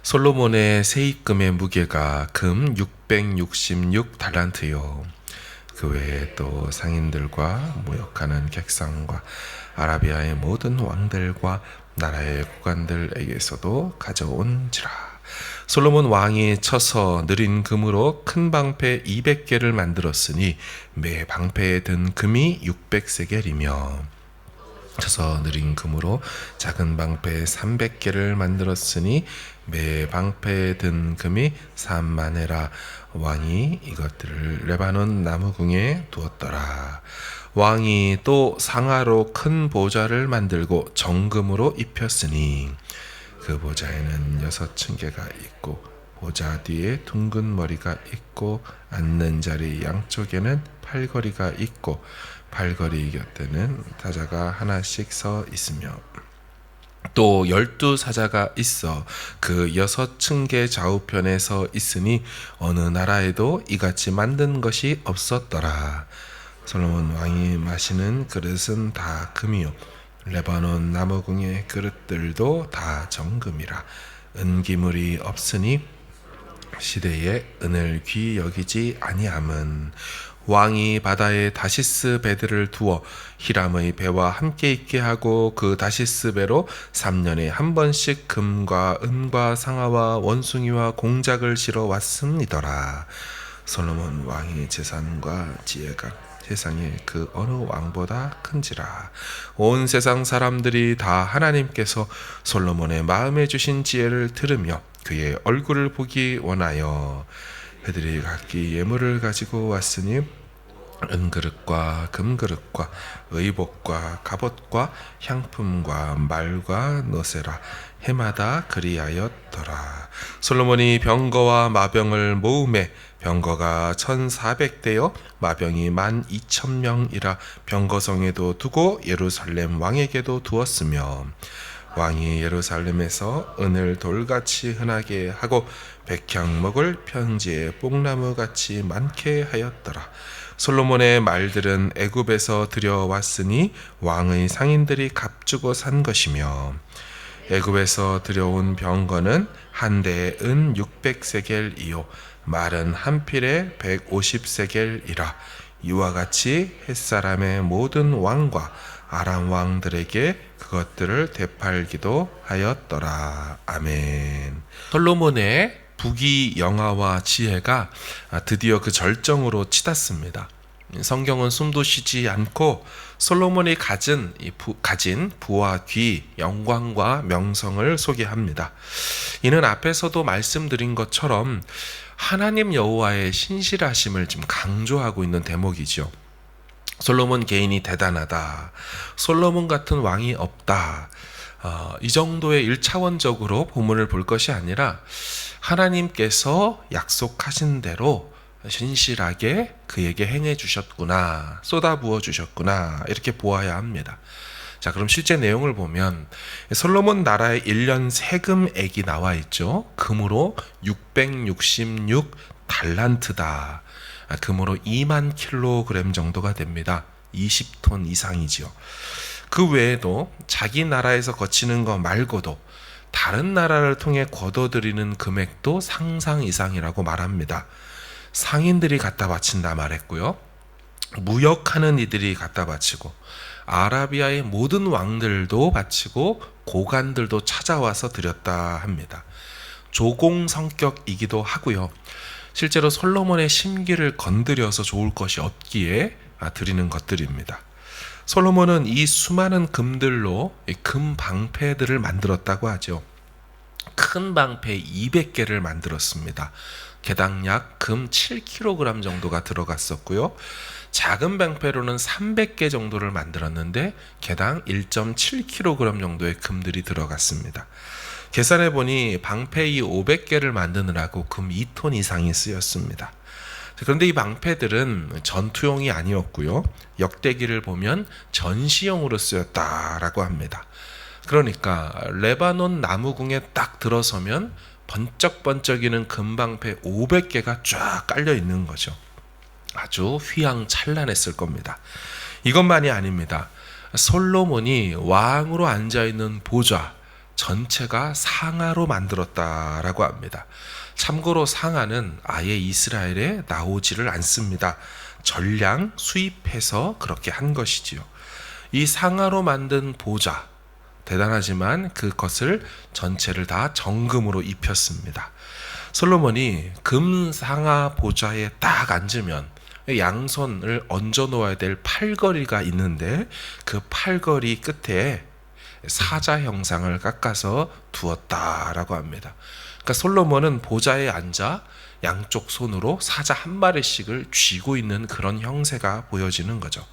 솔로몬의 세입금의 무게가 금 666달란트요. 그 외에 또 상인들과 모욕하는 객상과 아라비아의 모든 왕들과 나라의 구관들에게서도 가져온지라. 솔로몬 왕이 쳐서 느린 금으로 큰 방패 200개를 만들었으니 매 방패에 든 금이 600세겔이며 쳐서 느린 금으로 작은 방패 300개를 만들었으니 매 방패에 든 금이 3만에라. 왕이 이것들을 레바논 나무궁에 두었더라. 왕이 또 상아로 큰 보좌를 만들고 정금으로 입혔으니 그 보좌에는 6층계가 있고 보좌 뒤에 둥근 머리가 있고 앉는 자리 양쪽에는 팔걸이가 있고 팔걸이 곁에는 사자가 하나씩 서 있으며 또 12사자가 있어 그 6층계 좌우편에 서 있으니 어느 나라에도 이같이 만든 것이 없었더라. 솔로몬 왕이 마시는 그릇은 다 금이요 레바논 나무궁의 그릇들도 다 정금이라. 은기물이 없으니 시대에 은을 귀 여기지 아니함은 왕이 바다에 다시스 배들을 두어 히람의 배와 함께 있게 하고 그 다시스 배로 3년에 한 번씩 금과 은과 상아와 원숭이와 공작을 실어 왔음이더라. 솔로몬 왕의 재산과 지혜가 세상에 그 어느 왕보다 큰지라. 온 세상 사람들이 다 하나님께서 솔로몬의 마음에 주신 지혜를 들으며 그의 얼굴을 보기 원하여 그들이 각기 예물을 가지고 왔으니 은그릇과 금그릇과 의복과 갑옷과 향품과 말과 노세라 해마다 그리하였더라. 솔로몬이 병거와 마병을 모으매 병거가 1400대요 마병이 12,000명이라 병거성에도 두고 예루살렘 왕에게도 두었으며 왕이 예루살렘에서 은을 돌같이 흔하게 하고 백향 먹을 편지에 뽕나무같이 많게 하였더라. 솔로몬의 말들은 애굽에서 들여왔으니 왕의 상인들이 값주고 산 것이며 애굽에서 들여온 병거는 한 대에 은 600세겔이요 말은 한 필에 150세겔이라. 이와 같이 햇사람의 모든 왕과 아람 왕들에게 그것들을 되팔기도 하였더라. 아멘. 솔로몬의 부귀 영화와 지혜가 드디어 그 절정으로 치닫습니다. 성경은 숨도 쉬지 않고 솔로몬이 가진 부와 귀, 영광과 명성을 소개합니다. 이는 앞에서도 말씀드린 것처럼 하나님 여호와의 신실하심을 지금 강조하고 있는 대목이죠. 솔로몬 개인이 대단하다. 솔로몬 같은 왕이 없다. 이 정도의 1차원적으로 본문을 볼 것이 아니라 하나님께서 약속하신 대로 신실하게 그에게 행해 주셨구나, 쏟아부어 주셨구나, 이렇게 보아야 합니다. 자, 그럼 실제 내용을 보면 솔로몬 나라의 1년 세금액이 나와 있죠. 금으로 666달란트다. 금으로 2만 킬로그램 정도가 됩니다. 20톤 이상이지요. 그 외에도 자기 나라에서 거치는 것 말고도 다른 나라를 통해 거둬들이는 금액도 상상 이상이라고 말합니다. 상인들이 갖다 바친다 말했고요. 무역하는 이들이 갖다 바치고 아라비아의 모든 왕들도 바치고 고관들도 찾아와서 드렸다 합니다. 조공 성격이기도 하고요. 실제로 솔로몬의 심기를 건드려서 좋을 것이 없기에 드리는 것들입니다. 솔로몬은 이 수많은 금들로 금 방패들을 만들었다고 하죠. 큰 방패 200개를 만들었습니다. 개당 약 금 7kg 정도가 들어갔었고요. 작은 방패로는 300개 정도를 만들었는데 개당 1.7kg 정도의 금들이 들어갔습니다. 계산해 보니 방패 500개를 만드느라고 금 2톤 이상이 쓰였습니다. 그런데 이 방패들은 전투용이 아니었고요. 역대기를 보면 전시용으로 쓰였다라고 합니다. 그러니까 레바논 나무궁에 딱 들어서면 번쩍번쩍이는 금방패 500개가 쫙 깔려 있는 거죠. 아주 휘황찬란했을 겁니다. 이것만이 아닙니다. 솔로몬이 왕으로 앉아있는 보좌, 전체가 상아로 만들었다라고 합니다. 참고로 상아는 아예 이스라엘에 나오지를 않습니다. 전량 수입해서 그렇게 한 것이지요. 이 상아로 만든 보좌, 대단하지만 그것을 전체를 다 정금으로 입혔습니다. 솔로몬이 금 상아 보좌에 딱 앉으면 양손을 얹어 놓아야 될 팔걸이가 있는데 그 팔걸이 끝에 사자 형상을 깎아서 두었다라고 합니다. 그러니까 솔로몬은 보좌에 앉아 양쪽 손으로 사자 한 마리씩을 쥐고 있는 그런 형세가 보여지는 거죠.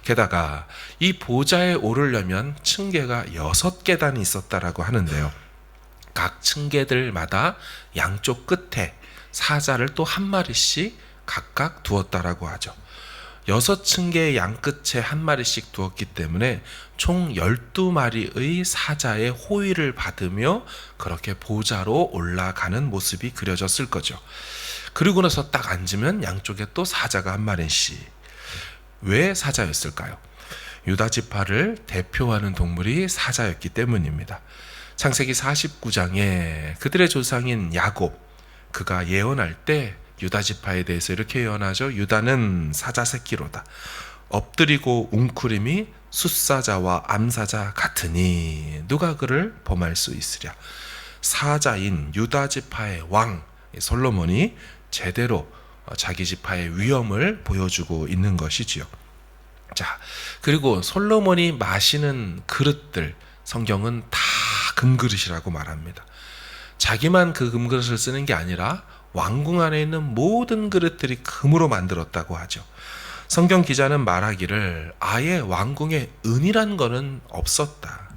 게다가 이 보좌에 오르려면 층계가 6계단이 있었다라고 하는데요. 각 층계들마다 양쪽 끝에 사자를 또 한 마리씩 각각 두었다라고 하죠. 6층계의 양끝에 한 마리씩 두었기 때문에 총 12마리의 사자의 호위를 받으며 그렇게 보좌로 올라가는 모습이 그려졌을 거죠. 그리고 나서 딱 앉으면 양쪽에 또 사자가 한 마리씩. 왜 사자였을까요? 유다 지파를 대표하는 동물이 사자였기 때문입니다. 창세기 49장에 그들의 조상인 야곱, 그가 예언할 때 유다 지파에 대해서 이렇게 예언하죠. 유다는 사자 새끼로다. 엎드리고 웅크림이 숫사자와 암사자 같으니 누가 그를 범할 수 있으랴. 사자인 유다 지파의 왕 솔로몬이 제대로 자기 지파의 위엄을 보여주고 있는 것이지요. 자, 그리고 솔로몬이 마시는 그릇들 성경은 다 금그릇이라고 말합니다. 자기만 그 금그릇을 쓰는 게 아니라 왕궁 안에 있는 모든 그릇들이 금으로 만들었다고 하죠. 성경 기자는 말하기를 아예 왕궁에 은이란 거는 없었다.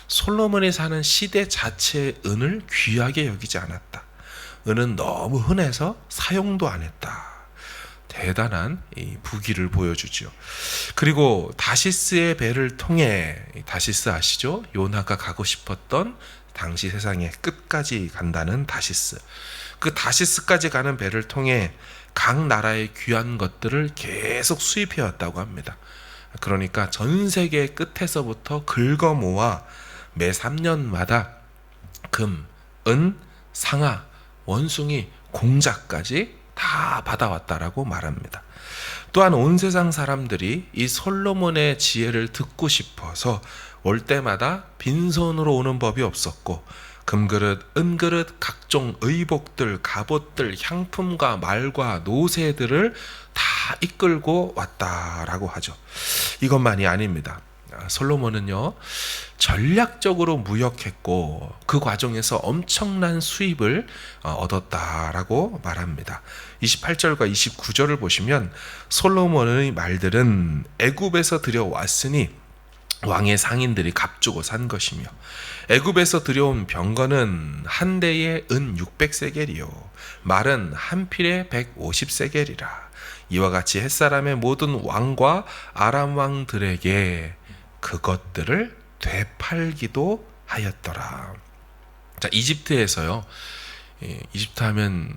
솔로몬이 사는 시대 자체의 은을 귀하게 여기지 않았다. 은은 너무 흔해서 사용도 안 했다. 대단한 이 부귀를 보여주죠. 그리고 다시스의 배를 통해, 다시스 아시죠? 요나가 가고 싶었던 당시 세상의 끝까지 간다는 다시스. 그 다시스까지 가는 배를 통해 각 나라의 귀한 것들을 계속 수입해 왔다고 합니다. 그러니까 전 세계 끝에서부터 긁어 모아 매 3년마다 금, 은, 상아, 원숭이, 공자까지 다 받아왔다라고 말합니다. 또한 온 세상 사람들이 이 솔로몬의 지혜를 듣고 싶어서 올 때마다 빈손으로 오는 법이 없었고 금그릇, 은그릇, 각종 의복들, 갑옷들, 향품과 말과 노새들을 다 이끌고 왔다라고 하죠. 이것만이 아닙니다. 솔로몬은요, 전략적으로 무역했고 그 과정에서 엄청난 수입을 얻었다라고 말합니다. 28절과 29절을 보시면 솔로몬의 말들은 애굽에서 들여왔으니 왕의 상인들이 값주고 산 것이며 애굽에서 들여온 병거는 한 대에 은 600세겔이요 말은 한 필에 150세겔이라. 이와 같이 햇사람의 모든 왕과 아람 왕들에게 그것들을 되팔기도 하였더라. 자, 이집트에서요, 이집트 하면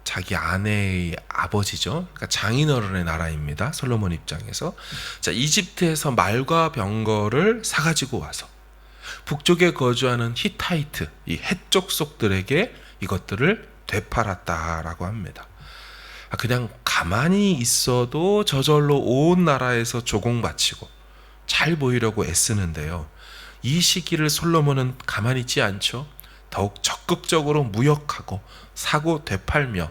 자기 아내의 아버지죠. 그러니까 장인어른의 나라입니다. 솔로몬 입장에서. 자, 이집트에서 말과 병거를 사가지고 와서 북쪽에 거주하는 히타이트, 이 헷족속들에게 이것들을 되팔았다라고 합니다. 그냥 가만히 있어도 저절로 온 나라에서 조공바치고 잘 보이려고 애쓰는데요. 이 시기를 솔로몬은 가만히 있지 않죠. 더욱 적극적으로 무역하고 사고 되팔며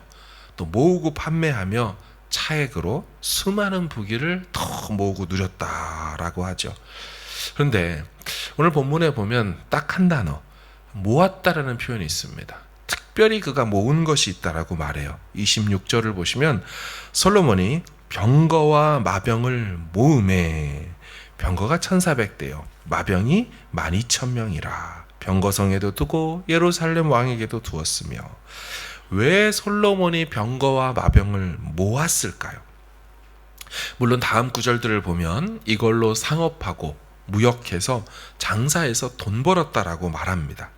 또 모으고 판매하며 차액으로 수많은 부귀를 더 모으고 누렸다라고 하죠. 그런데 오늘 본문에 보면 딱 한 단어, 모았다라는 표현이 있습니다. 특별히 그가 모은 것이 있다라고 말해요. 26절을 보시면 솔로몬이 병거와 마병을 모음에, 병거가 1400대요 마병이 12000명이라 병거성에도 두고 예루살렘 왕에게도 두었으며. 왜 솔로몬이 병거와 마병을 모았을까요? 물론 다음 구절들을 보면 이걸로 상업하고 무역해서 장사해서 돈 벌었다라고 말합니다.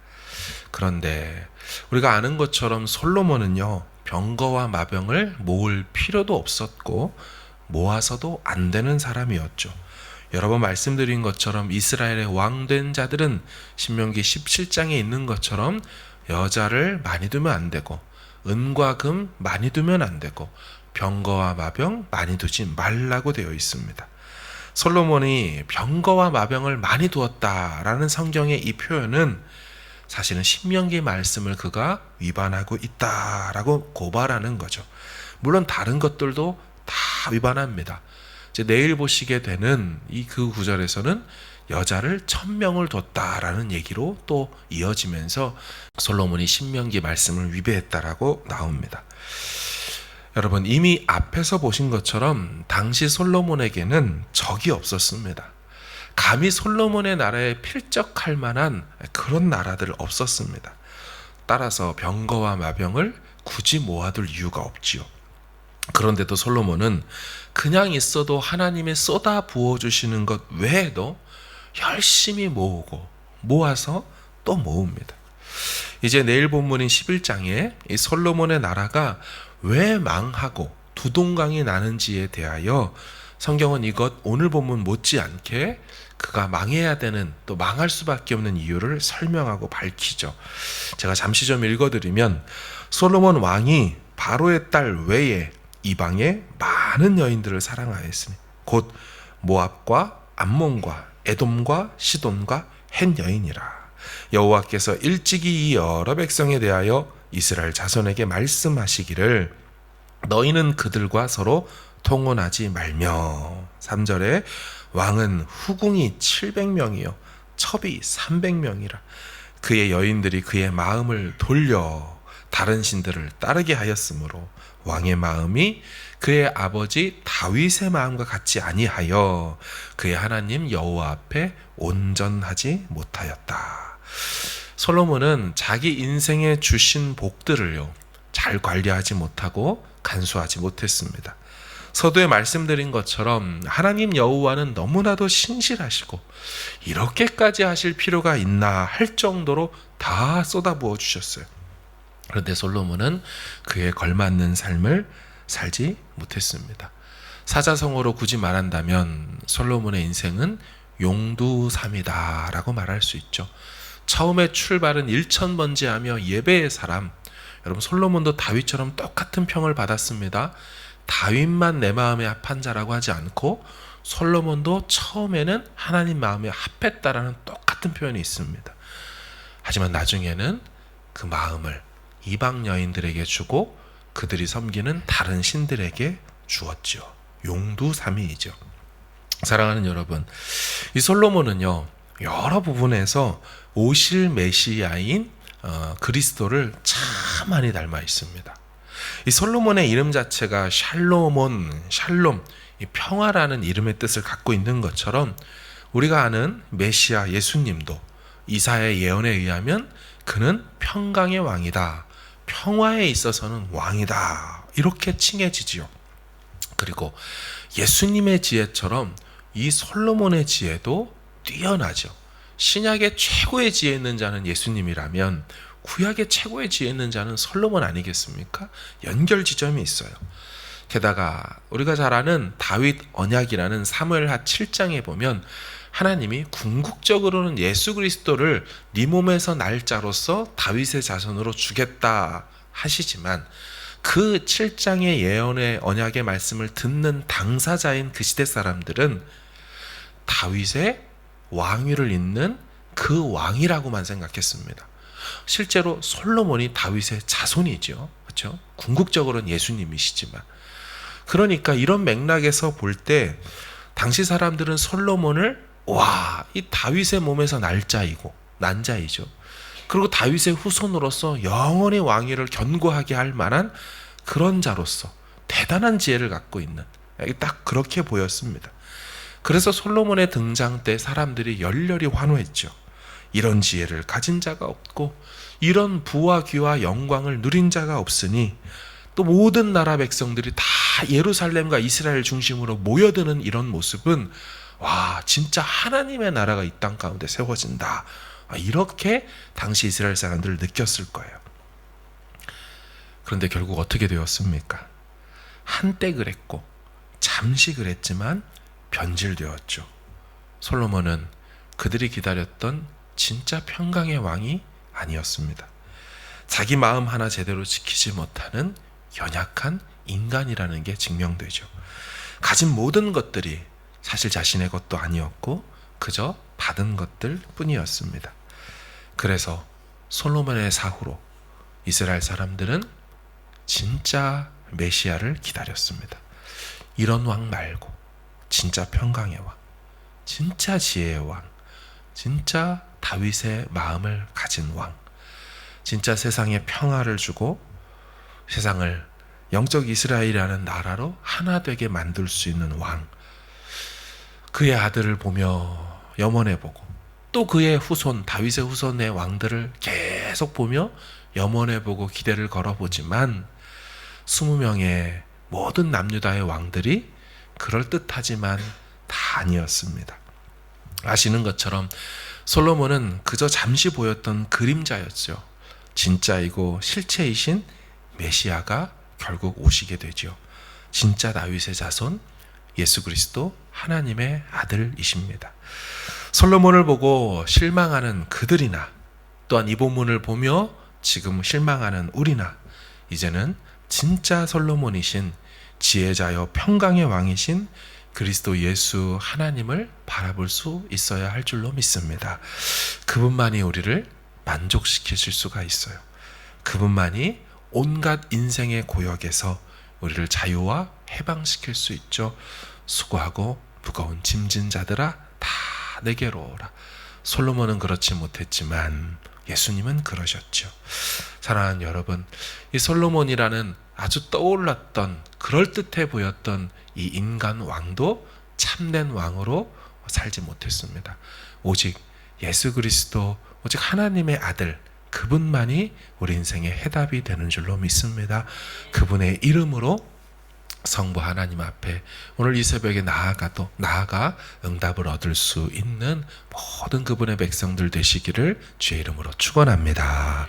그런데 우리가 아는 것처럼 솔로몬은요, 병거와 마병을 모을 필요도 없었고 모아서도 안 되는 사람이었죠. 여러 번 말씀드린 것처럼 이스라엘의 왕된 자들은 신명기 17장에 있는 것처럼 여자를 많이 두면 안 되고 은과 금 많이 두면 안 되고 병거와 마병 많이 두지 말라고 되어 있습니다. 솔로몬이 병거와 마병을 많이 두었다라는 성경의 이 표현은 사실은 신명기 말씀을 그가 위반하고 있다라고 고발하는 거죠. 물론 다른 것들도 다 위반합니다. 이제 내일 보시게 되는 이 그 구절에서는 여자를 1000명을 뒀다라는 얘기로 또 이어지면서 솔로몬이 신명기 말씀을 위배했다라고 나옵니다. 여러분, 이미 앞에서 보신 것처럼 당시 솔로몬에게는 적이 없었습니다. 감히 솔로몬의 나라에 필적할 만한 그런 나라들 없었습니다. 따라서 병거와 마병을 굳이 모아둘 이유가 없지요. 그런데도 솔로몬은 그냥 있어도 하나님의 쏟아 부어주시는 것 외에도 열심히 모으고 모아서 또 모읍니다. 이제 내일 본문인 11장에 이 솔로몬의 나라가 왜 망하고 두동강이 나는지에 대하여 성경은 이것 오늘 본문 못지않게 그가 망해야 되는, 또 망할 수밖에 없는 이유를 설명하고 밝히죠. 제가 잠시 좀 읽어드리면, 솔로몬 왕이 바로의 딸 외에 이방의 많은 여인들을 사랑하였으니 곧 모압과 암몬과 에돔과 시돈과 헷 여인이라. 여호와께서 일찍이 이 여러 백성에 대하여 이스라엘 자손에게 말씀하시기를 너희는 그들과 서로 통혼하지 말며. 3절에 왕은 후궁이 700명이요 첩이 300명이라. 그의 여인들이 그의 마음을 돌려 다른 신들을 따르게 하였으므로 왕의 마음이 그의 아버지 다윗의 마음과 같지 아니하여 그의 하나님 여호와 앞에 온전하지 못하였다. 솔로몬은 자기 인생에 주신 복들을요 잘 관리하지 못하고 간수하지 못했습니다. 서두에 말씀드린 것처럼 하나님 여호와는 너무나도 신실하시고 이렇게까지 하실 필요가 있나 할 정도로 다 쏟아부어 주셨어요. 그런데 솔로몬은 그에 걸맞는 삶을 살지 못했습니다. 사자성어로 굳이 말한다면 솔로몬의 인생은 용두삼이다라고 말할 수 있죠. 처음에 출발은 일천번제하며 예배의 사람. 여러분, 솔로몬도 다윗처럼 똑같은 평을 받았습니다. 다윗만 내 마음에 합한 자라고 하지 않고 솔로몬도 처음에는 하나님 마음에 합했다라는 똑같은 표현이 있습니다. 하지만 나중에는 그 마음을 이방 여인들에게 주고 그들이 섬기는 다른 신들에게 주었죠. 용두삼위이죠. 사랑하는 여러분, 이 솔로몬은요 여러 부분에서 오실 메시아인 그리스도를 참 많이 닮아 있습니다. 이 솔로몬의 이름 자체가 샬롬, 이 평화라는 이름의 뜻을 갖고 있는 것처럼 우리가 아는 메시아 예수님도 이사야의 예언에 의하면 그는 평강의 왕이다, 평화에 있어서는 왕이다, 이렇게 칭해지지요. 그리고 예수님의 지혜처럼 이 솔로몬의 지혜도 뛰어나죠. 신약의 최고의 지혜 있는 자는 예수님이라면 구약의 최고의 지혜 있는 자는 솔로몬 아니겠습니까? 연결 지점이 있어요. 게다가 우리가 잘 아는 다윗 언약이라는 사무엘하 7장에 보면 하나님이 궁극적으로는 예수 그리스도를 네 몸에서 날짜로서 다윗의 자손으로 주겠다 하시지만 그 7장의 예언의 언약의 말씀을 듣는 당사자인 그 시대 사람들은 다윗의 왕위를 잇는 그 왕이라고만 생각했습니다. 실제로 솔로몬이 다윗의 자손이죠. 그렇죠? 궁극적으로는 예수님이시지만. 그러니까 이런 맥락에서 볼 때 당시 사람들은 솔로몬을 이 다윗의 몸에서 난자이죠. 그리고 다윗의 후손으로서 영원히 왕위를 견고하게 할 만한 그런 자로서 대단한 지혜를 갖고 있는, 딱 그렇게 보였습니다. 그래서 솔로몬의 등장 때 사람들이 열렬히 환호했죠. 이런 지혜를 가진 자가 없고 이런 부와 귀와 영광을 누린 자가 없으니, 또 모든 나라 백성들이 다 예루살렘과 이스라엘 중심으로 모여드는 이런 모습은 진짜 하나님의 나라가 이 땅 가운데 세워진다, 이렇게 당시 이스라엘 사람들을 느꼈을 거예요. 그런데 결국 어떻게 되었습니까? 한때 그랬고 잠시 그랬지만 변질되었죠. 솔로몬은 그들이 기다렸던 진짜 평강의 왕이 아니었습니다. 자기 마음 하나 제대로 지키지 못하는 연약한 인간이라는 게 증명되죠. 가진 모든 것들이 사실 자신의 것도 아니었고 그저 받은 것들 뿐이었습니다. 그래서 솔로몬의 사후로 이스라엘 사람들은 진짜 메시아를 기다렸습니다. 이런 왕 말고 진짜 평강의 왕, 진짜 지혜의 왕, 진짜 다윗의 마음을 가진 왕, 진짜 세상에 평화를 주고 세상을 영적 이스라엘이라는 나라로 하나 되게 만들 수 있는 왕, 그의 아들을 보며 염원해보고 또 그의 후손, 다윗의 후손의 왕들을 계속 보며 염원해보고 기대를 걸어보지만 20명의 모든 남유다의 왕들이 그럴듯하지만 다 아니었습니다. 아시는 것처럼 솔로몬은 그저 잠시 보였던 그림자였죠. 진짜이고 실체이신 메시아가 결국 오시게 되죠. 진짜 다윗의 자손 예수 그리스도 하나님의 아들이십니다. 솔로몬을 보고 실망하는 그들이나 또한 이 본문을 보며 지금 실망하는 우리나 이제는 진짜 솔로몬이신 지혜자여 평강의 왕이신 그리스도 예수 하나님을 바라볼 수 있어야 할 줄로 믿습니다. 그분만이 우리를 만족시키실 수가 있어요. 그분만이 온갖 인생의 고역에서 우리를 자유와 해방시킬 수 있죠. 수고하고 무거운 짐진 자들아 다 내게로 오라. 솔로몬은 그렇지 못했지만 예수님은 그러셨죠. 사랑하는 여러분, 이 솔로몬이라는 아주 떠올랐던 그럴듯해 보였던 이 인간 왕도 참된 왕으로 살지 못했습니다. 오직 예수 그리스도, 오직 하나님의 아들, 그분만이 우리 인생의 해답이 되는 줄로 믿습니다. 그분의 이름으로 성부 하나님 앞에 오늘 이 새벽에 나아가 응답을 얻을 수 있는 모든 그분의 백성들 되시기를 주의 이름으로 축원합니다.